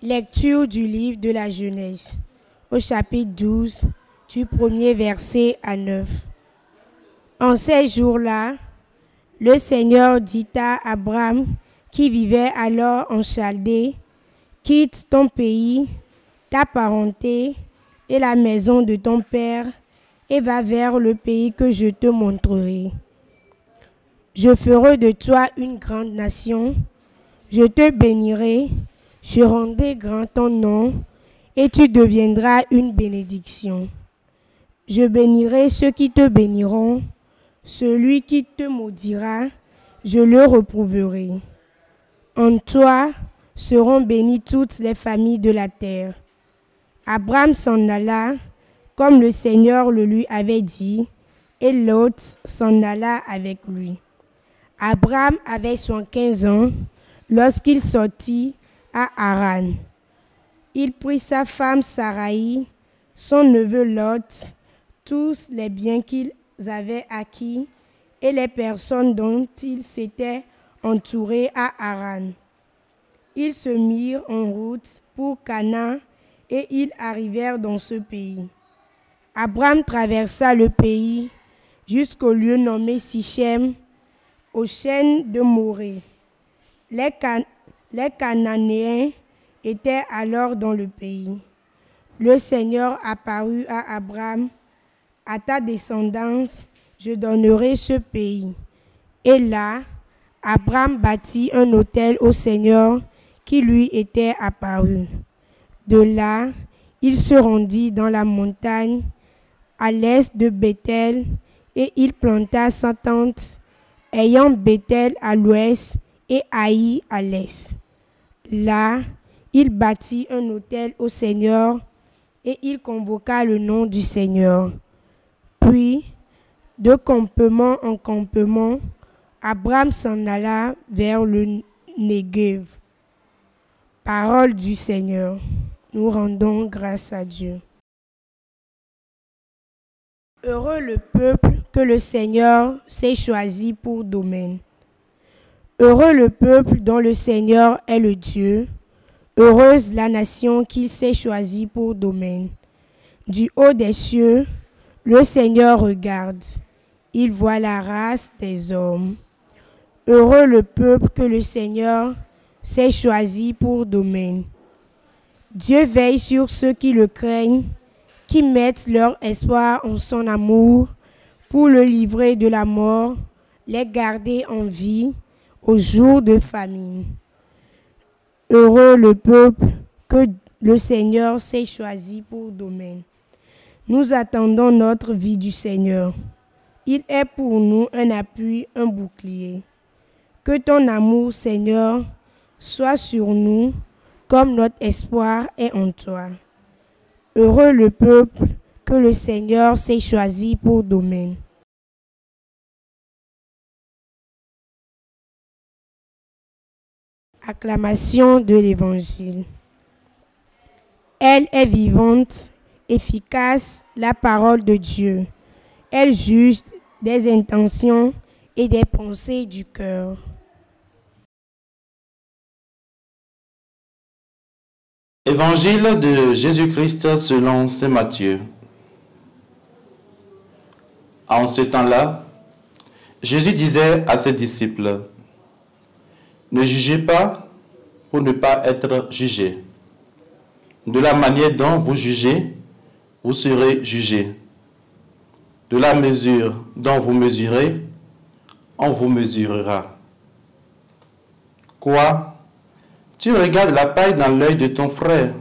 Lecture du livre de la Genèse, au chapitre 12, du premier verset à 9. En ces jours-là, le Seigneur dit à Abraham, qui vivait alors en Chaldée, « Quitte ton pays, ta parenté et la maison de ton père, et va vers le pays que je te montrerai. Je ferai de toi une grande nation, je te bénirai, je rendrai grand ton nom, et tu deviendras une bénédiction. Je bénirai ceux qui te béniront, celui qui te maudira, je le réprouverai. En toi seront bénies toutes les familles de la terre. » Abraham s'en alla, comme le Seigneur le lui avait dit, et Lot s'en alla avec lui. Abraham avait 75 ans lorsqu'il sortit à Haran. Il prit sa femme Saraï, son neveu Lot, tous les biens qu'ils avaient acquis et les personnes dont ils s'étaient entourés à Haran. Ils se mirent en route pour Canaan et ils arrivèrent dans ce pays. Abraham traversa le pays jusqu'au lieu nommé Sichem, aux chênes de Morée. Les Cananéens étaient alors dans le pays. Le Seigneur apparut à Abraham. « À ta descendance, je donnerai ce pays. » Et là, Abraham bâtit un autel au Seigneur qui lui était apparu. De là, il se rendit dans la montagne à l'est de Béthel et il planta sa tente, ayant Béthel à l'ouest et Haï à l'est. Là, il bâtit un autel au Seigneur et il convoqua le nom du Seigneur. Puis, de campement en campement, Abraham s'en alla vers le Négev. Parole du Seigneur. Nous rendons grâce à Dieu. Heureux le peuple que le Seigneur s'est choisi pour domaine. Heureux le peuple dont le Seigneur est le Dieu. Heureuse la nation qu'il s'est choisie pour domaine. Du haut des cieux, le Seigneur regarde. Il voit la race des hommes. Heureux le peuple que le Seigneur s'est choisi pour domaine. Dieu veille sur ceux qui le craignent, qui mettent leur espoir en son amour, pour le livrer de la mort, les garder en vie au jour de famine. Heureux le peuple que le Seigneur s'est choisi pour domaine. Nous attendons notre vie du Seigneur. Il est pour nous un appui, un bouclier. Que ton amour, Seigneur, soit sur nous, comme notre espoir est en toi. Heureux le peuple que le Seigneur s'est choisi pour domaine. Acclamation de l'Évangile. Elle est vivante, efficace, la parole de Dieu. Elle juge des intentions et des pensées du cœur. Évangile de Jésus-Christ selon saint Matthieu. En ce temps-là, Jésus disait à ses disciples, « Ne jugez pas pour ne pas être jugés. De la manière dont vous jugez, vous serez jugés. De la mesure dont vous mesurez, on vous mesurera. Quoi? Tu regardes la paille dans l'œil de ton frère,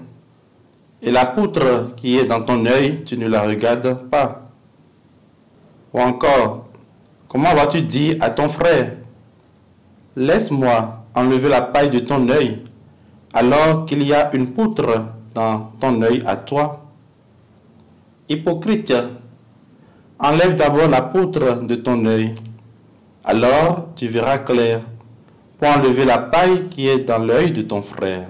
et la poutre qui est dans ton œil, tu ne la regardes pas. Ou encore, comment vas-tu dire à ton frère, laisse-moi enlever la paille de ton œil, alors qu'il y a une poutre dans ton œil à toi? Hypocrite, enlève d'abord la poutre de ton œil, alors tu verras clair pour enlever la paille qui est dans l'œil de ton frère. »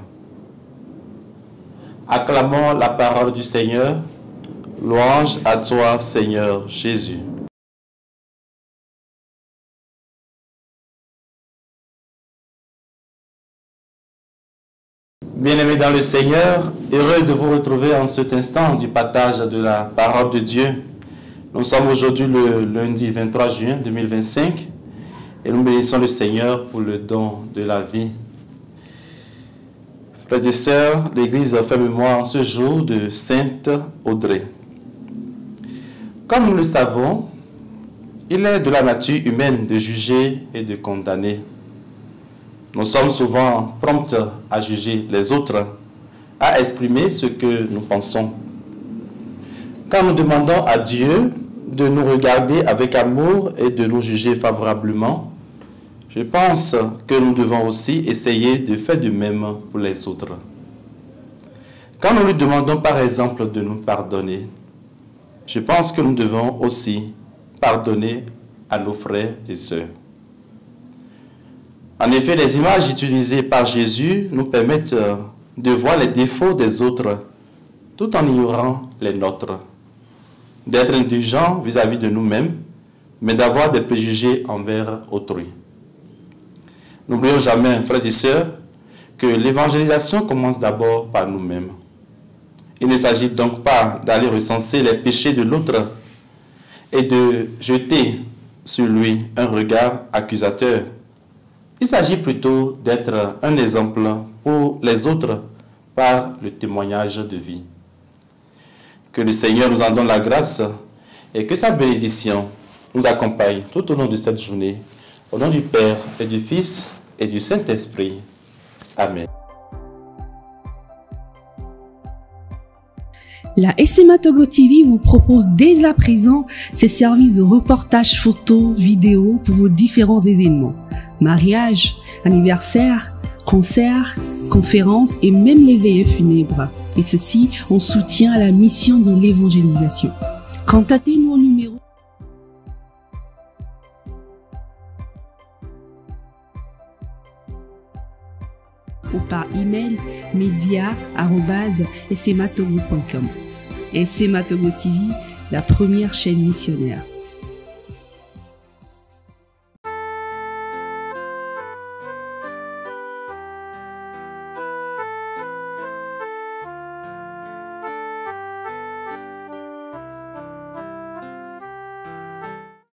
Acclamons la parole du Seigneur. Louange à toi, Seigneur Jésus. Bien-aimés dans le Seigneur, heureux de vous retrouver en cet instant du partage de la parole de Dieu. Nous sommes aujourd'hui le lundi 23 juin 2025 et nous bénissons le Seigneur pour le don de la vie. Frères et sœurs, l'Église fait mémoire en ce jour de Sainte Audrey. Comme nous le savons, il est de la nature humaine de juger et de condamner. Nous sommes souvent prompts à juger les autres, à exprimer ce que nous pensons. Quand nous demandons à Dieu de nous regarder avec amour et de nous juger favorablement, je pense que nous devons aussi essayer de faire de même pour les autres. Quand nous lui demandons par exemple de nous pardonner, je pense que nous devons aussi pardonner à nos frères et sœurs. En effet, les images utilisées par Jésus nous permettent de voir les défauts des autres tout en ignorant les nôtres, d'être indulgents vis-à-vis de nous-mêmes, mais d'avoir des préjugés envers autrui. N'oublions jamais, frères et sœurs, que l'évangélisation commence d'abord par nous-mêmes. Il ne s'agit donc pas d'aller recenser les péchés de l'autre et de jeter sur lui un regard accusateur. Il s'agit plutôt d'être un exemple pour les autres par le témoignage de vie. Que le Seigneur nous en donne la grâce et que sa bénédiction nous accompagne tout au long de cette journée. Au nom du Père et du Fils et du Saint-Esprit. Amen. La SMA Togo TV vous propose dès à présent ses services de reportage photo, vidéo pour vos différents événements. Mariage, anniversaire, concerts, conférences et même les veillées funèbres. Et ceci en soutien à la mission de l'évangélisation. Contactez-nous au numéro ou par email media@smatogo.com. SMA Togo TV, la première chaîne missionnaire.